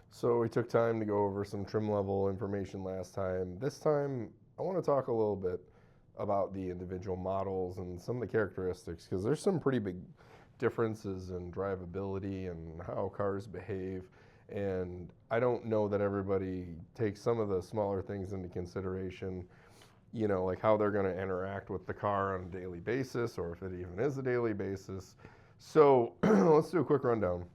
So we took time to go over some trim level information last time. This time, I want to talk a little bit about the individual models and some of the characteristics because there's some pretty big differences in drivability and how cars behave. And I don't know that everybody takes some of the smaller things into consideration, like how they're going to interact with the car on a daily basis or if it even is a daily basis. So let's do a quick rundown.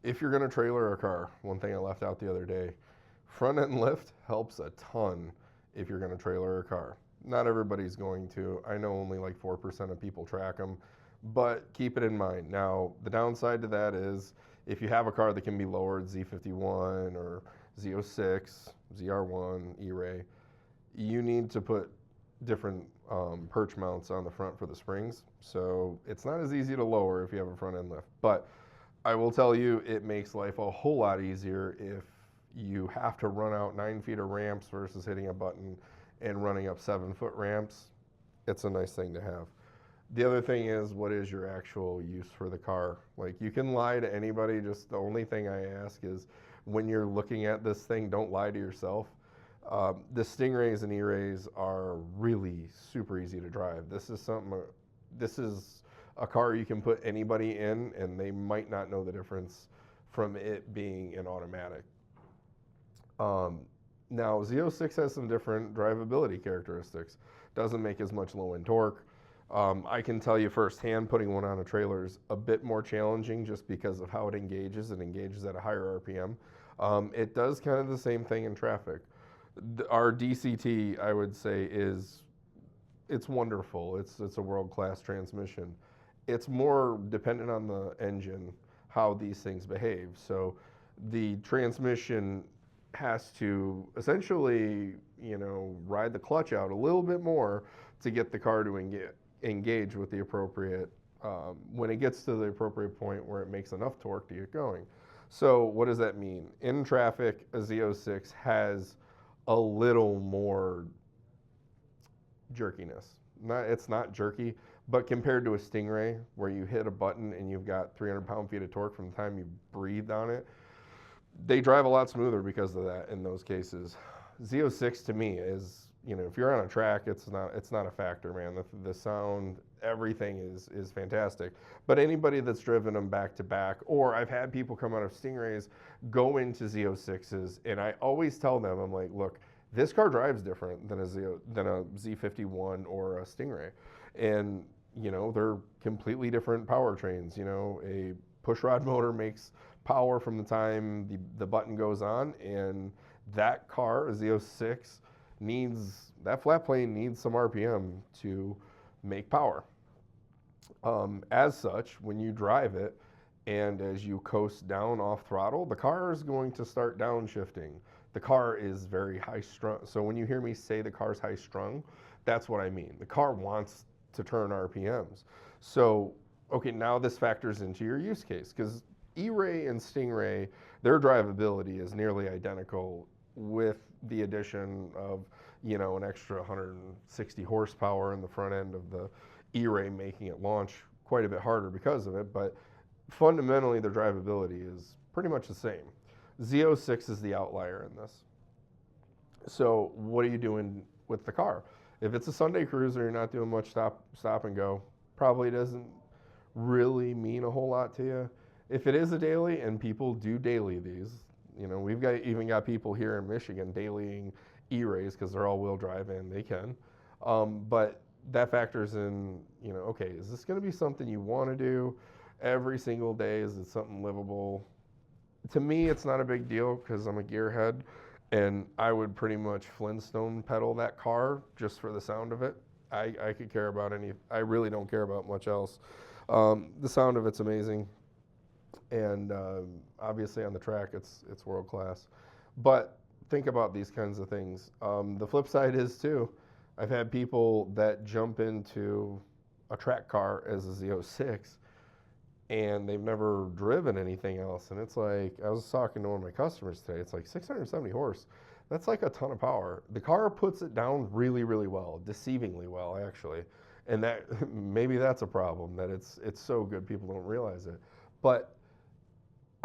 If you're going to trailer a car, one thing I left out the other day, front end lift helps a ton if you're going to trailer a car. Not everybody's going to. I know only like 4% of people track them, but keep it in mind. Now, the downside to that is if you have a car that can be lowered, Z51 or Z06, ZR1, E-Ray, you need to put different perch mounts on the front for the springs. So it's not as easy to lower if you have a front end lift. But I will tell you, it makes life a whole lot easier if you have to run out 9 feet of ramps versus hitting a button and running up 7 foot ramps. It's a nice thing to have. The other thing is, what is your actual use for the car? Like, you can lie to anybody, just the only thing I ask is when you're looking at this thing, don't lie to yourself. The Stingrays and E-Rays are really super easy to drive. This is a car you can put anybody in, and they might not know the difference from it being an automatic. Um, Now, Z06 has some different drivability characteristics. Doesn't make as much low end torque. I can tell you firsthand, putting one on a trailer is a bit more challenging just because of how it engages. It engages at a higher RPM. It does kind of the same thing in traffic. Our DCT, I would say, it's wonderful. It's a world class transmission. It's more dependent on the engine how these things behave. So the transmission has to essentially, ride the clutch out a little bit more to get the car to engage with the appropriate, when it gets to the appropriate point where it makes enough torque to get going. So what does that mean? In traffic, a Z06 has a little more jerkiness. It's not jerky, but compared to a Stingray, where you hit a button and you've got 300 pound-feet of torque from the time you breathed on it, they drive a lot smoother because of that in those cases. Z06 to me is, if you're on a track, it's not a factor, man. The sound, everything is fantastic. But anybody that's driven them back to back, or I've had people come out of Stingrays go into Z06s, and I always tell them, I'm like, look, this car drives different than a Z51 or a Stingray, and they're completely different powertrains. A pushrod motor makes power from the time the button goes on, and that car, a Z06, that flat plane needs some RPM to make power. As such, when you drive it and as you coast down off throttle, the car is going to start downshifting. The car is very high strung. So when you hear me say the car's high strung, that's what I mean. The car wants to turn RPMs. So, okay, now this factors into your use case because E-Ray and Stingray, their drivability is nearly identical with the addition of, an extra 160 horsepower in the front end of the E-Ray, making it launch quite a bit harder because of it. But fundamentally, the drivability is pretty much the same. Z06 is the outlier in this. So what are you doing with the car? If it's a Sunday cruiser, you're not doing much stop and go. Probably doesn't really mean a whole lot to you. If it is a daily, and people do daily these, we've even got people here in Michigan dailying E-Rays because they're all-wheel drive and they can. But that factors in, okay, is this going to be something you want to do every single day? Is it something livable? To me, it's not a big deal because I'm a gearhead, and I would pretty much Flintstone pedal that car just for the sound of it. I could care about I really don't care about much else. The sound of it's amazing, and obviously on the track it's world class. But think about these kinds of things. The flip side is too, I've had people that jump into a track car as a Z06 and they've never driven anything else. And it's like, I was talking to one of my customers today, it's like 670 horse. That's like a ton of power. The car puts it down really, really well, deceivingly well, actually. And that maybe that's a problem, that it's so good people don't realize it. But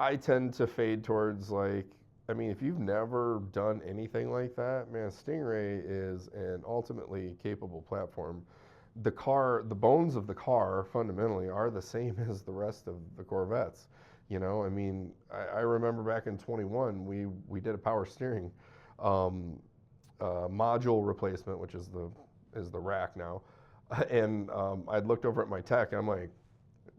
I tend to fade towards like, I mean, if you've never done anything like that, man, Stingray is an ultimately capable platform. The bones of the car fundamentally are the same as the rest of the Corvettes. I mean, I remember back in 21, we did a power steering um, module replacement, which is the rack now, and I'd looked over at my tech, and I'm like,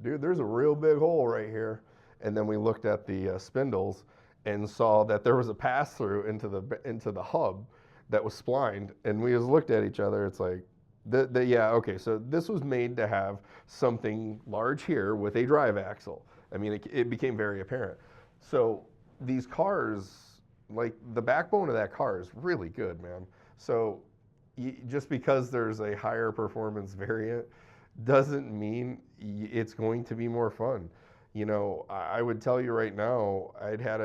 dude, there's a real big hole right here. And then we looked at the spindles and saw that there was a pass through into the hub that was splined. And we just looked at each other. It's like, yeah, okay. So this was made to have something large here with a drive axle. I mean, it became very apparent. So these cars, like the backbone of that car is really good, man. So just because there's a higher performance variant doesn't mean it's going to be more fun. I would tell you right now, I'd had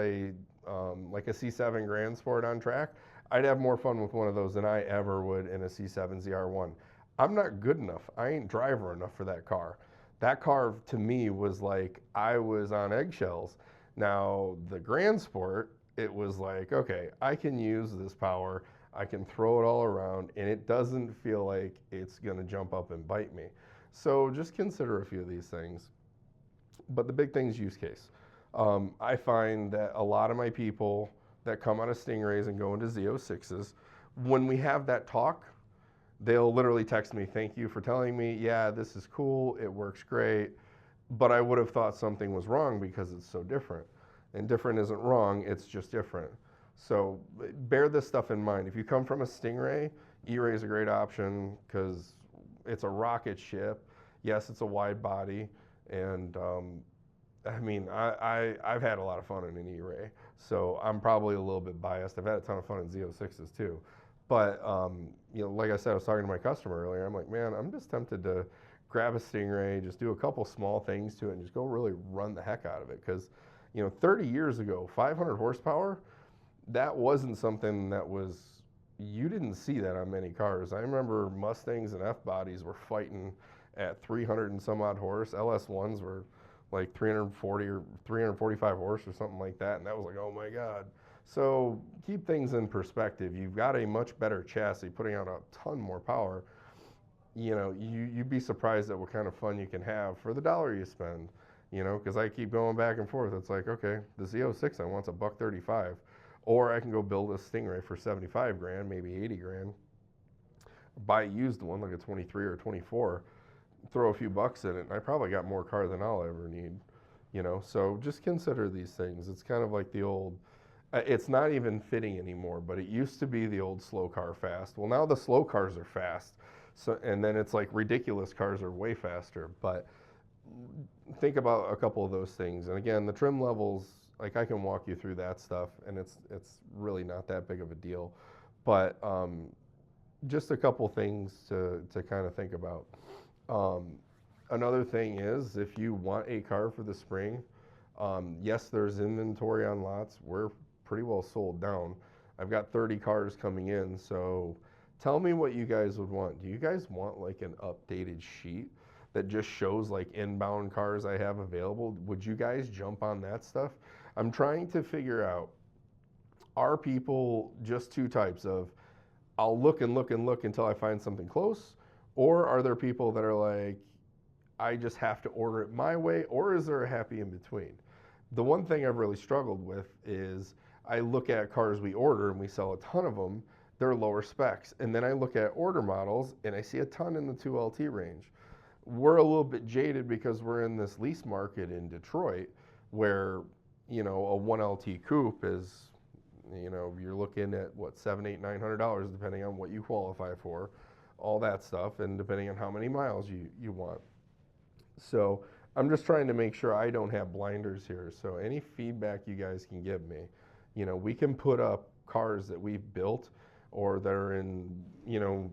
like a C7 Grand Sport on track. I'd have more fun with one of those than I ever would in a C7 ZR1. I'm not good enough. I ain't driver enough for that car. That car to me was like I was on eggshells. Now the Grand Sport, it was like, okay, I can use this power. I can throw it all around, and it doesn't feel like it's going to jump up and bite me. So just consider a few of these things. But the big thing is use case. I find that a lot of my people that come out of Stingrays and go into Z06s, when we have that talk, they'll literally text me, thank you for telling me, yeah, this is cool, it works great, but I would have thought something was wrong because it's so different. And different isn't wrong, it's just different. So bear this stuff in mind. If you come from a Stingray, E-Ray is a great option because it's a rocket ship. Yes, it's a wide body, and I mean, I've had a lot of fun in an E-Ray, so I'm probably a little bit biased. I've had a ton of fun in Z06s too, but like I said, I was talking to my customer earlier. I'm like, man, I'm just tempted to grab a Stingray, just do a couple small things to it, and just go really run the heck out of it. Because 30 years ago, 500 horsepower, that wasn't something that was. You didn't see that on many cars. I remember Mustangs and F-bodies were fighting at 300 and some odd horse. LS1s were like 340 or 345 horse or something like that, and that was like, oh my God. So keep things in perspective. You've got a much better chassis putting out a ton more power. You'd be surprised at what kind of fun you can have for the dollar you spend. Because I keep going back and forth. It's like, okay, the Z06 I want's $135, or I can go build a Stingray for 75 grand, maybe 80 grand. Buy a used one like a 23 or 24, throw a few bucks in it, and I probably got more car than I'll ever need. So just consider these things. It's kind of like the old, it's not even fitting anymore, but it used to be the old slow car fast. Well, now the slow cars are fast. So, and then it's like ridiculous cars are way faster. But think about a couple of those things. And again, the trim levels, like I can walk you through that stuff, and it's really not that big of a deal. But just a couple things to kind of think about. Another thing is, if you want a car for the spring, yes, there's inventory on lots. We're pretty well sold down. I've got 30 cars coming in, so tell me what you guys would want. Do you guys want like an updated sheet that just shows like inbound cars I have available? Would you guys jump on that stuff? I'm trying to figure out, are people just two types of, I'll look and look and look until I find something close, or are there people that are like, I just have to order it my way, or is there a happy in between? The one thing I've really struggled with is I look at cars we order and we sell a ton of them, they're lower specs. And then I look at order models and I see a ton in the 2LT range. We're a little bit jaded because we're in this lease market in Detroit where, a 1LT coupe is, you're looking at what, $700, $800, $900 depending on what you qualify for, all that stuff, and depending on how many miles you want. So I'm just trying to make sure I don't have blinders here. So any feedback you guys can give me, we can put up cars that we've built or that are in,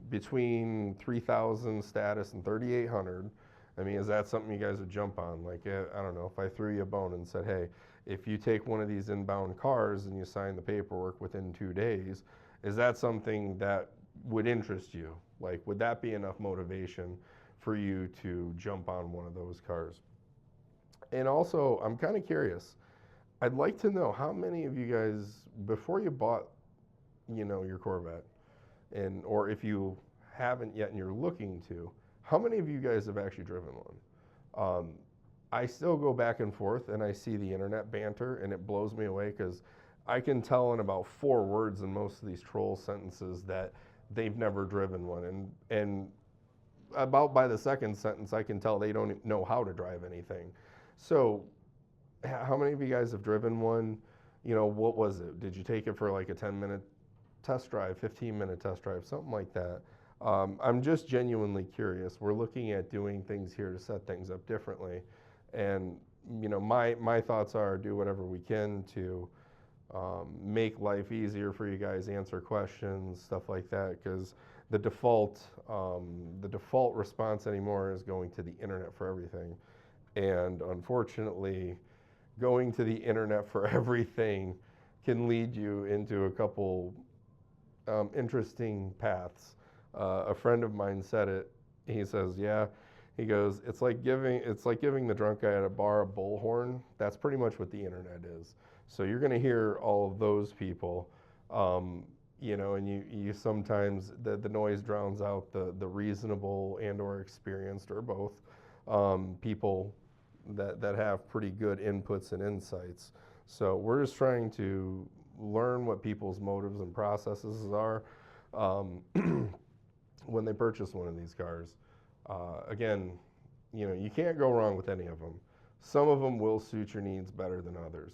between 3,000 status and 3,800. I mean, is that something you guys would jump on? Like, I don't know, if I threw you a bone and said, hey, if you take one of these inbound cars and you sign the paperwork within 2 days, is that something that would interest you? Like, would that be enough motivation for you to jump on one of those cars? And also, I'm kind of curious. I'd like to know how many of you guys, before you bought, your Corvette, and or if you haven't yet and you're looking to, how many of you guys have actually driven one? I still go back and forth and I see the internet banter and it blows me away because I can tell in about 4 words in most of these troll sentences that they've never driven one. And about by the second sentence, I can tell they don't know how to drive anything. So, how many of you guys have driven one? What was it? Did you take it for like a 10-minute test drive, 15-minute test drive, something like that? I'm just genuinely curious. We're looking at doing things here to set things up differently. And, my thoughts are do whatever we can to make life easier for you guys, answer questions, stuff like that, because the default response anymore is going to the internet for everything. And unfortunately, going to the internet for everything can lead you into a couple interesting paths. A friend of mine said it. He says, "Yeah." He goes, "It's like giving the drunk guy at a bar a bullhorn. That's pretty much what the internet is. So you're going to hear all of those people, and you sometimes the noise drowns out the reasonable and/or experienced or both people that have pretty good inputs and insights. So we're just trying to learn what people's motives and processes are um, when they purchase one of these cars. Again, you can't go wrong with any of them. Some of them will suit your needs better than others.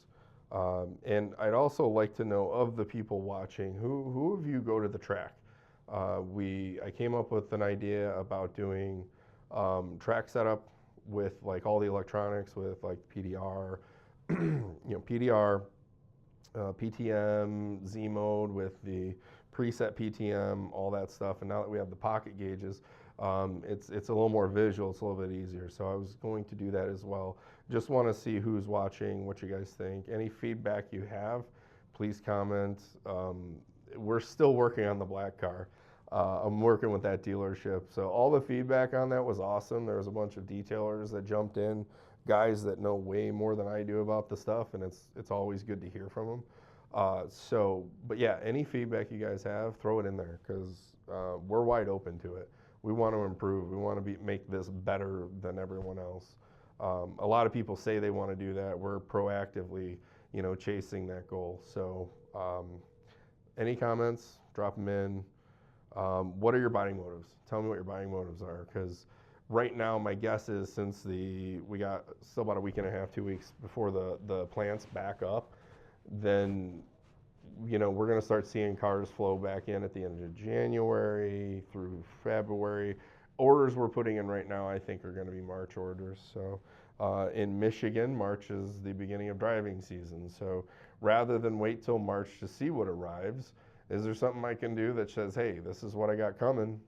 And I'd also like to know of the people watching, who of you go to the track? I came up with an idea about doing track setup with like all the electronics, with like PDR, PDR, PTM, Z mode with the preset PTM, all that stuff. And now that we have the pocket gauges, it's a little more visual. It's a little bit easier. So I was going to do that as well. Just want to see who's watching, what you guys think. Any feedback you have, please comment. We're still working on the black car. I'm working with that dealership. So all the feedback on that was awesome. There was a bunch of detailers that jumped in, guys that know way more than I do about the stuff, and it's always good to hear from them. But yeah, any feedback you guys have, throw it in there because we're wide open to it. We want to improve. We want to make this better than everyone else. A lot of people say they want to do that. We're proactively, chasing that goal. So, any comments? Drop them in. What are your buying motives? Tell me what your buying motives are, because right now my guess is since we got still about a week and a half, 2 weeks before the plants back up, then we're going to start seeing cars flow back in at the end of January through February. Orders we're putting in right now, I think, are going to be March orders. So in Michigan, March is the beginning of driving season. So rather than wait till March to see what arrives, is there something I can do that says, hey, this is what I got coming?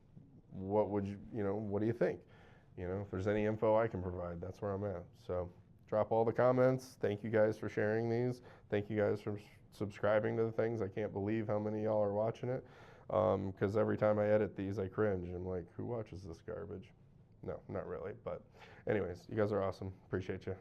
What would what do you think? If there's any info I can provide, that's where I'm at. So drop all the comments. Thank you guys for sharing these. Thank you guys for subscribing to the things. I can't believe how many of y'all are watching it. Because every time I edit these, I cringe. I'm like, who watches this garbage? No, not really. But anyways, you guys are awesome. Appreciate you.